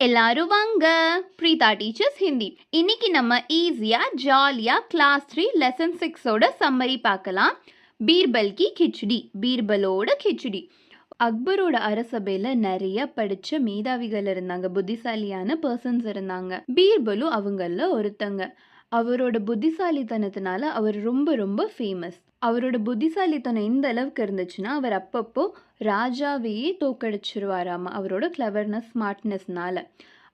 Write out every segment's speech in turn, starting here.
எல்லாரும் வாங்க. பிரீதா டீச்சர்ஸ் ஹிந்தி. இன்னைக்கு நம்ம ஈஸியா ஜாலியா கிளாஸ் 3 லெசன் 6ஓட சம்மரி பார்க்கலாம். பீர்பல் கி கிச்சடி, பீர்பலோட கிச்சடி. அக்பரோட அரசபையில் நிறைய படித்த மேதாவிகள் இருந்தாங்க, புத்திசாலியான பர்சன்ஸ் இருந்தாங்க. பீர்பலும் அவங்கள ஒருத்தங்க. அவரோட புத்திசாலித்தனத்தினால அவர் ரொம்ப ரொம்ப ஃபேமஸ். அவரோட புத்திசாலித்தனம் எந்த அளவுக்கு இருந்துச்சுன்னா, அவர் அப்பப்போ ராஜாவையே தோக்கடிச்சிருவாராமா அவரோட கிளவர்னஸ், ஸ்மார்ட்னஸ்னால.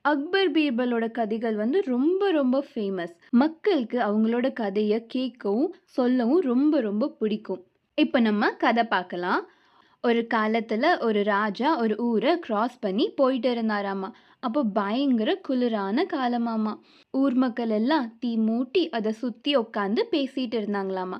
அக்பர் பீர்பலோட கதைகள் ரொம்ப ரொம்ப ஃபேமஸ். மக்களுக்கு அவங்களோட கதையை கேட்கவும் சொல்லவும் ரொம்ப ரொம்ப பிடிக்கும். இப்போ நம்ம கதை பார்க்கலாம். ஒரு காலத்தில் ஒரு ராஜா ஒரு ஊரை கிராஸ் பண்ணி போயிட்டு இருந்தாராமா. அப்போ பயங்கர குளிரான காலமாமா. ஊர் மக்கள் எல்லாம் தீ மூட்டி அதை சுற்றி உட்காந்து பேசிட்டு இருந்தாங்களாமா.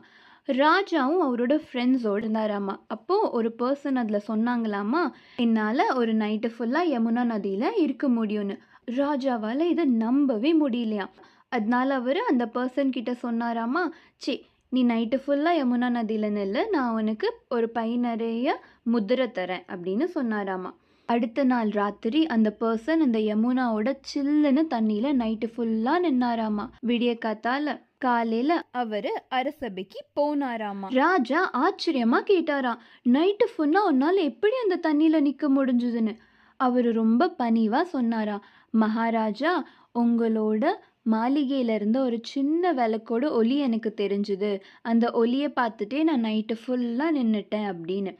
ராஜாவும் அவரோட ஃப்ரெண்ட்ஸோடு இருந்தாராமா. அப்போது ஒரு பர்சன் அதில் சொன்னாங்களாமா, என்னால் ஒரு நைட்டு ஃபுல்லாக யமுனா நதியில் இருக்க முடியும்னு. ராஜாவால் இதை நம்பவே முடியலையா. அதனால அவர் அந்த பர்சன் கிட்ட சொன்னாராமா, சே நீ நைட்டு ஃபுல்லாக யமுனா நதியில் நில்லு, நான் உனக்கு ஒரு பை நிறைய முதிரை தரேன் அப்படின்னு சொன்னாராமா. அடுத்த நாள் ராத்திரி அந்த பர்சன் அந்த யமுனாவோட சில்லுன்னு தண்ணியில் நைட்டு ஃபுல்லாக நின்னாராமா. விடிய காலையில் அவர் அரசபைக்கு போனாராமா. ராஜா ஆச்சரியமா கேட்டாராம், நைட்டு ஃபுல்லாக ஒரு நாள் எப்படி அந்த தண்ணியில் நிற்க முடிஞ்சுதுன்னு. அவர் ரொம்ப பணிவாக சொன்னாராம், மகாராஜா உங்களோட மாளிகையில் இருந்த ஒரு சின்ன விளக்கோட ஒலி எனக்கு தெரிஞ்சுது, அந்த ஒலியை பார்த்துட்டே நான் நைட்டு ஃபுல்லாக நின்றுட்டேன் அப்படின்னு.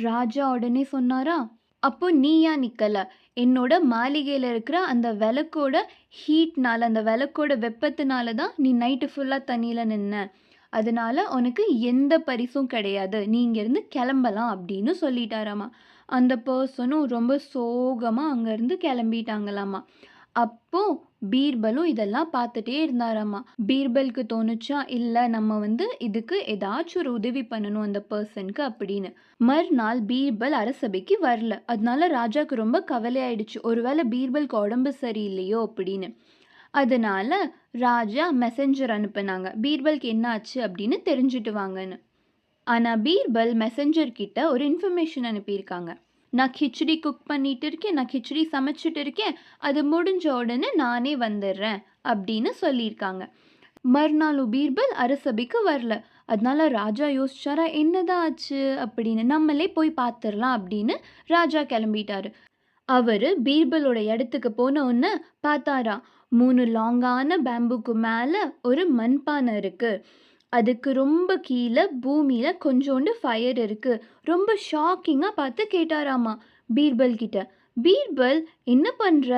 ராஜா உடனே சொன்னாரா, அப்போ நீ ஏன் நிற்கலை? என்னோட மாளிகையில் இருக்கிற அந்த விளக்கோட ஹீட்னால, அந்த விளக்கோட வெப்பத்தினால தான் நீ நைட்டு ஃபுல்லாக தண்ணியில் நின்ன, அதனால உனக்கு எந்த பரிசும் கிடையாது, நீ இங்கேருந்து கிளம்பலாம் அப்படின்னு சொல்லிட்டாராமா. அந்த பர்சனும் ரொம்ப சோகமாக அங்கேருந்து கிளம்பிட்டாங்களாமா. அப்போ பீர்பலும் இதெல்லாம் பார்த்துட்டே இருந்தாராமா. பீர்பலுக்கு தோணுச்சா, இல்லை நம்ம இதுக்கு ஏதாச்சும் ஒரு உதவி பண்ணணும் அந்த பர்சனுக்கு அப்படின்னு. மறுநாள் பீர்பல் அரசபைக்கு வரல. அதனால ராஜாவுக்கு ரொம்ப கவலையாயிடுச்சு, ஒருவேளை பீர்பலுக்கு உடம்பு சரியில்லையோ அப்படின்னு. அதனால ராஜா மெசஞ்சர் அனுப்புனாங்க, பீர்பலுக்கு என்ன ஆச்சு அப்படின்னு தெரிஞ்சுட்டு வாங்கன்னு. ஆனால் பீர்பல் மெசஞ்சர் கிட்ட ஒரு இன்ஃபர்மேஷன் அனுப்பியிருக்காங்க, நான் கிச்சடி குக் பண்ணிட்டு இருக்கேன், நான் கிச்சடி சமைச்சிட்டு இருக்கேன், அது முடிஞ்ச உடனே நானே வந்துடுறேன் அப்படின்னு சொல்லியிருக்காங்க. மறுநாள் பீர்பல் அரசபைக்கு வரல. அதனால ராஜா யோசிச்சாரா, என்னதான் ஆச்சு அப்படின்னு, நம்மளே போய் பார்த்துடலாம் அப்படின்னு ராஜா கிளம்பிட்டாரு. அவர் பீர்பலோட இடத்துக்கு போன உடனே பார்த்தாரா, 3 லாங்கான பேம்புக்கு மேலே ஒரு மண்பானை இருக்குது, அதுக்கு ரொம்ப கீழே பூமியில் கொஞ்சோண்டு ஃபயர் இருக்குது. ரொம்ப ஷாக்கிங்காக பார்த்து கேட்டாராமா பீர்பல் கிட்ட, பீர்பல் என்ன பண்ணுற